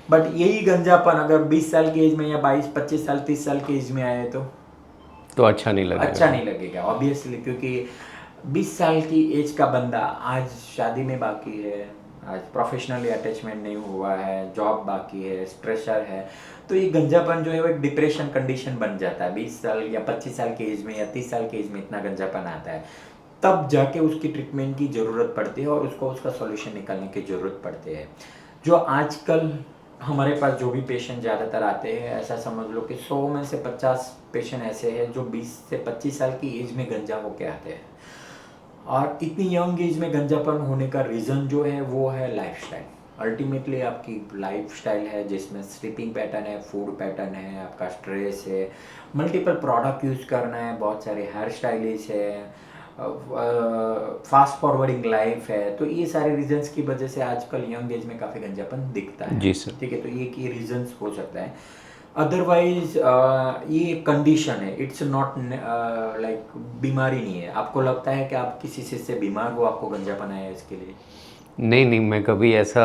But यही गंजापन अगर 20 साल की एज में या 22 25 साल 30 साल की एज में आए तो अच्छा नहीं अच्छा लगेगा। नहीं लगेगा ऑब्वियसली, क्योंकि 20 साल की एज का बंदा आज शादी में बाकी है, आज प्रोफेशनली अटैचमेंट नहीं हुआ है, जॉब बाकी है, स्ट्रेसर है, तो ये गंजापन जो है वो एक डिप्रेशन कंडीशन बन जाता है। 20 साल या 25 साल की एज में या 30 साल की एज में इतना गंजापन आता है, तब जाके उसकी ट्रीटमेंट की ज़रूरत पड़ती है और उसको उसका सॉल्यूशन निकालने की ज़रूरत पड़ती है। जो आजकल हमारे पास जो भी पेशेंट ज़्यादातर आते हैं, ऐसा समझ लो कि 100 में से 50 पेशेंट ऐसे हैं जो 20 से 25 साल की एज में गंजा होके आते हैं। और इतनी यंग एज में गंजापन होने का रीज़न जो है वो है लाइफस्टाइल। अल्टीमेटली आपकी लाइफस्टाइल है जिसमें स्लीपिंग पैटर्न है, फूड पैटर्न है, आपका स्ट्रेस है, मल्टीपल प्रोडक्ट यूज़ करना है, बहुत सारे हेयर स्टाइलिश है, फास्ट फॉरवर्डिंग लाइफ है, तो ये सारे रीजंस की वजह से आजकल यंग एज में काफ़ी गंजापन दिखता है। जी सर। ठीक है, तो ये रीजंस हो सकता है। अदरवाइज ये एक कंडीशन है, इट्स नॉट लाइक बीमारी नहीं है। आपको लगता है कि आप किसी चीज़ से बीमार हो, आपको गंजापन आया है इसके लिए? नहीं नहीं, मैं कभी ऐसा,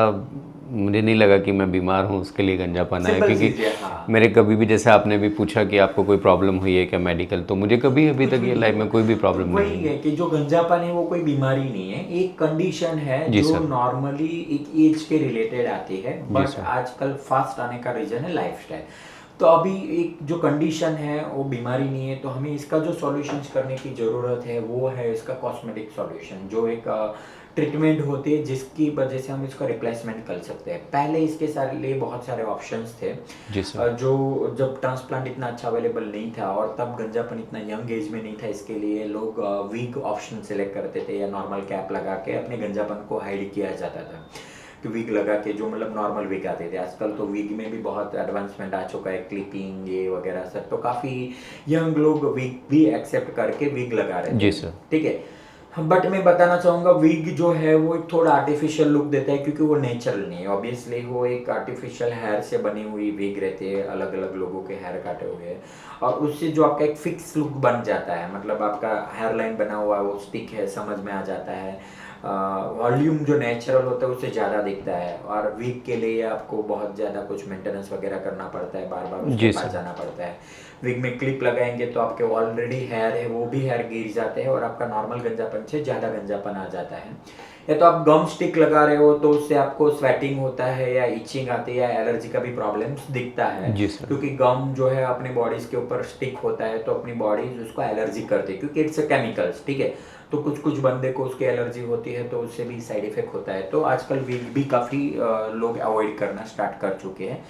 मुझे नहीं लगा कि मैं बीमार हूँ उसके लिए गंजापन आया, सिंपल क्योंकि चीज़ है, हाँ। मेरे कभी भी, जैसे आपने भी पूछा कि आपको कोई प्रॉब्लम हुई है क्या मेडिकल, तो मुझे कभी अभी कुछ तक भी ये नहीं लाइफ हुआ। में कोई भी तो प्रॉब्लम नहीं वही हुई। है कि जो गंजापन है वो कोई बीमारी नहीं है, एक कंडीशन है जी जो सर। नॉर्मली एक एज के रिलेटेड आती है, जी बट सर। आजकल फास्ट आने का रीजन है लाइफस्टाइल। तो अभी एक जो कंडीशन है वो बीमारी नहीं है, तो हमें इसका जो सॉल्यूशंस करने की ज़रूरत है वो है इसका कॉस्मेटिक सॉल्यूशन, जो एक ट्रीटमेंट होती है जिसकी वजह से हम इसका रिप्लेसमेंट कर सकते हैं। पहले इसके सारे लिए बहुत सारे ऑप्शंस थे, जी सर। जो जब ट्रांसप्लांट इतना अच्छा अवेलेबल नहीं था और तब गंजापन इतना यंग एज में नहीं था, इसके लिए लोग वीक ऑप्शन सेलेक्ट करते थे या नॉर्मल कैप लगा के अपने गंजापन को हाइड किया जाता था। कि विग लगा के, जो मतलब नॉर्मल विग आते थे, आजकल तो विग में भी बहुत एडवांसमेंट आ चुका है, क्लिपिंग ये वगैरह सब, तो काफ़ी यंग लोग विग भी एक्सेप्ट करके विग लगा रहे जी थे। सर। ठीक है, बट मैं बताना चाहूँगा विग जो है वो एक थोड़ा आर्टिफिशियल लुक देता है, क्योंकि वो नेचुरल नहीं है। ऑब्वियसली वो एक आर्टिफिशियल हेयर से बनी हुई विग रहती है, अलग अलग लोगों के हेयर काटे हुए हैं, और उससे जो आपका एक फिक्स लुक बन जाता है, मतलब आपका हेयर लाइन बना हुआ है वो स्टिक है, समझ में आ जाता है। वॉल्यूम जो नेचुरल होता है उससे ज़्यादा दिखता है, और विग के लिए आपको बहुत ज़्यादा कुछ मेंटेनेंस वगैरह करना पड़ता है, बार बार उसके जी पास सर। जाना पड़ता है। विग में क्लिप लगाएंगे तो आपके ऑलरेडी हेयर है वो भी हेयर गिर जाते हैं और आपका नॉर्मल गंजापन से ज़्यादा गंजापन आ जाता है। या तो आप गम स्टिक लगा रहे हो तो उससे आपको स्वेटिंग होता है या इचिंग आती है या एलर्जी का भी प्रॉब्लम्स दिखता है, जी सर। क्योंकि गम जो है अपने बॉडीज के ऊपर स्टिक होता है तो अपनी बॉडीज उसको एलर्जी करती है, क्योंकि इट्स अ केमिकल्स। ठीक है, तो कुछ कुछ बंदे को उसकी एलर्जी होती है तो उससे भी साइड इफेक्ट होता है। तो आजकल विग भी काफ़ी लोग अवॉइड करना स्टार्ट कर चुके हैं,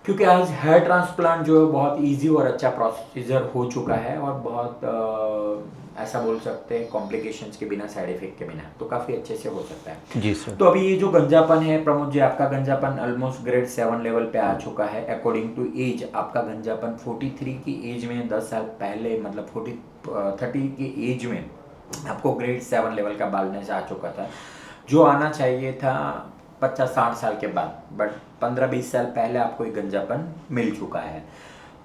क्योंकि आज हेयर ट्रांसप्लांट जो है बहुत इजी और अच्छा प्रोसीजर हो चुका है, और बहुत ऐसा बोल सकते हैं कॉम्प्लिकेशंस के बिना, साइड इफेक्ट के बिना, तो काफ़ी अच्छे से हो सकता है। जी सर। तो अभी ये जो गंजापन है प्रमोद जी, आपका गंजापन ऑलमोस्ट ग्रेड 7 लेवल पे आ चुका है अकॉर्डिंग टू एज। आपका गंजापन 43 की एज में 10 साल पहले, मतलब 30 की एज में आपको ग्रेड 7 लेवल का बालनेस आ चुका था, जो आना चाहिए था 50-60 साल के बाद, बट 15-20 साल पहले आपको एक गंजापन मिल चुका है।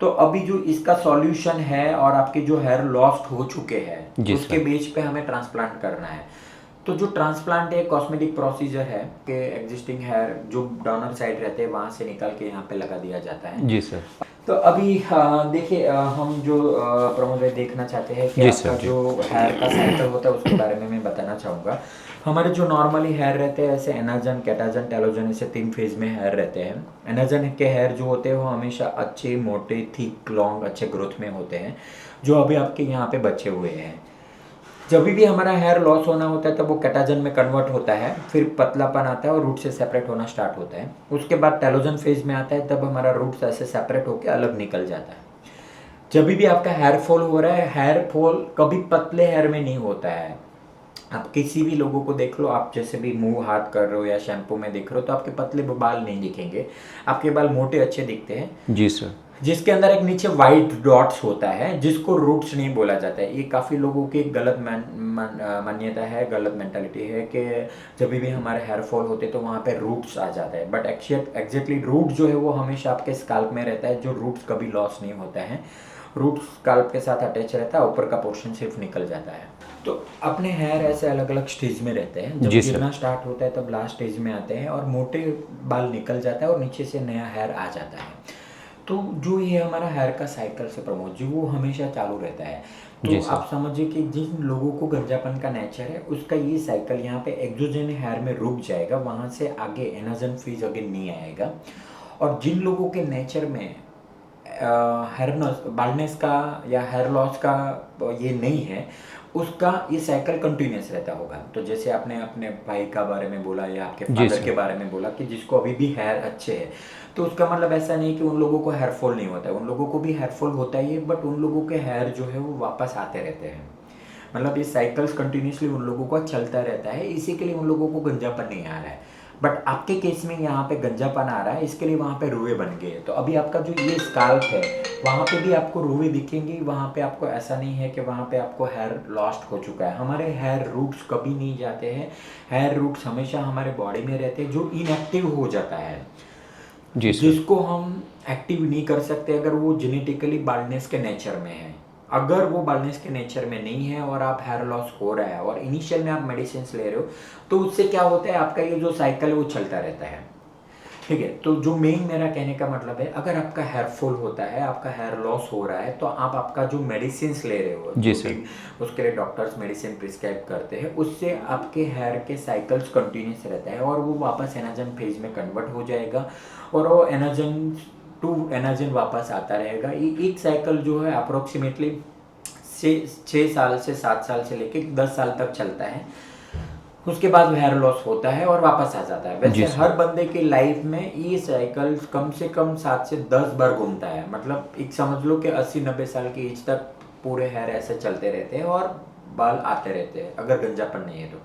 तो अभी जो इसका सॉल्यूशन है, और आपके जो हेयर लॉस्ट हो चुके हैं जी उसके सर। बेस पे हमें ट्रांसप्लांट करना है। तो जो ट्रांसप्लांट है कॉस्मेटिक प्रोसीजर है कि एग्जिस्टिंग हेयर जो डोनर साइड रहते हैं वहाँ से निकाल के यहाँ पे लगा दिया जाता है। जी सर। तो अभी देखिए, हम जो प्रमोद भाई देखना चाहते हैं कि जी आपका सर। जी। जो हेयर का साइकिल होता है उसके बारे में मैं बताना चाहूँगा। हमारे जो नॉर्मली हेयर रहते हैं, ऐसे एनाजन, कैटाजन, टेलोजन, ऐसे 3 फेज में हेयर रहते हैं। एनाजन के हेयर जो होते हैं वो हमेशा अच्छे, मोटे, थिक, लॉन्ग, अच्छे ग्रोथ में होते हैं, जो अभी आपके यहाँ पे बचे हुए हैं। जब भी हमारा हेयर लॉस होना होता है तब वो कैटाजन में कन्वर्ट होता है, फिर पतलापन आता है और रूट से सेपरेट होना स्टार्ट होता है। उसके बाद टेलोजन फेज में आता है, तब हमारा रूट ऐसे सेपरेट होकर अलग निकल जाता है। जब भी आपका हेयर फॉल हो रहा है, हेयर फॉल कभी पतले हेयर में नहीं होता है। आप किसी भी लोगों को देख लो, आप जैसे भी मुंह हाथ कर रहे हो या शैम्पू में दिख रहे हो, तो आपके पतले बाल नहीं दिखेंगे, आपके बाल मोटे अच्छे दिखते हैं, जी सर। जिसके अंदर एक नीचे वाइट डॉट्स होता है जिसको रूट्स नहीं बोला जाता है। ये काफ़ी लोगों की गलत मान्यता है, गलत मेंटालिटी है कि जब भी हमारे हेयर फॉल होते हैं तो वहाँ पे रूट्स आ जाता है, बट एग्जैक्टली रूट जो है वो हमेशा आपके स्काल्प में रहता है, जो रूट्स कभी लॉस नहीं होता है। रूट स्काल्प के साथ अटैच रहता है, ऊपर का पोर्शन सिर्फ निकल जाता है। तो अपने हेयर ऐसे अलग अलग स्टेज में रहते हैं। जब जी सर। गिरना स्टार्ट होता है तब लास्ट स्टेज में आते हैं और मोटे बाल निकल जाता है और नीचे से नया हेयर आ जाता है। तो जो ये हमारा हेयर का साइकिल से प्रमोद जी, वो हमेशा चालू रहता है। तो जी सर। आप समझिए कि जिन लोगों को गंजापन का नेचर है उसका ये साइकिल यहाँ पे एक्सोजन हेयर में रुक जाएगा, वहाँ से आगे एनाजन फेज अगेन नहीं आएगा। और जिन लोगों के नेचर में हेयर बाल्डनेस का या हेयर लॉस का ये नहीं है, उसका ये साइकिल कंटिन्यूस रहता होगा। तो जैसे आपने अपने भाई का बारे में बोला या आपके जी फादर सर। के बारे में बोला कि जिसको अभी भी हेयर अच्छे है, तो उसका मतलब ऐसा नहीं कि उन लोगों को हेयर फॉल नहीं होता है, उन लोगों को भी हेयर फॉल होता ही है, बट उन लोगों के हेयर जो है वो वापस आते रहते हैं। मतलब ये साइकिल्स कंटिन्यूसली उन लोगों का चलता रहता है, इसी के लिए उन लोगों को गंजापन नहीं आ रहा है। बट आपके केस में यहाँ पे गंजापन आ रहा है, इसके लिए वहाँ पे रुए बन गए। तो अभी आपका जो ये स्काल्प है, वहाँ पे भी आपको रुए दिखेंगे। वहाँ पे आपको ऐसा नहीं है कि वहाँ पे आपको हेयर लॉस्ट हो चुका है। हमारे हेयर रूट्स कभी नहीं जाते हैं, हेयर रूट्स हमेशा हमारे बॉडी में रहते हैं। जो इनएक्टिव हो जाता है, जी सर। जिसको हम एक्टिव नहीं कर सकते अगर वो जेनेटिकली बाल्डनेस के नेचर में है। अगर वो बाल्डनेस के नेचर में नहीं है और आप हेयर लॉस हो रहा है और इनिशियल में आप मेडिसिन ले रहे हो, तो उससे क्या होता है, आपका ये जो साइकिल है वो चलता रहता है। ठीक है। तो जो मेन मेरा कहने का मतलब है, अगर आपका हेयर फॉल होता है, आपका हेयर लॉस हो रहा है, तो आप आपका जो मेडिसिन ले रहे हो, जी जो सर। भी उसके लिए डॉक्टर्स मेडिसिन प्रिस्क्राइब करते हैं, उससे आपके हेयर के साइकिल्स कंटिन्यूस रहता है और वो वापस एनाजन फेज में कन्वर्ट हो जाएगा और वो एनाजन टू एनाजन वापस आता रहेगा। एक साइकिल जो है अप्रोक्सीमेटली 6 साल से 7 साल से लेके 10 साल तक चलता है। उसके बाद हेयर लॉस होता है और वापस आ जाता है। वैसे जी सर। हर बंदे की लाइफ में ये साइकिल कम से कम 7 से 10 बार घूमता है। मतलब एक समझ लो कि 80-90 साल की एज तक पूरे हेयर ऐसे चलते रहते हैं और बाल आते रहते हैं, अगर गंजापन नहीं है तो।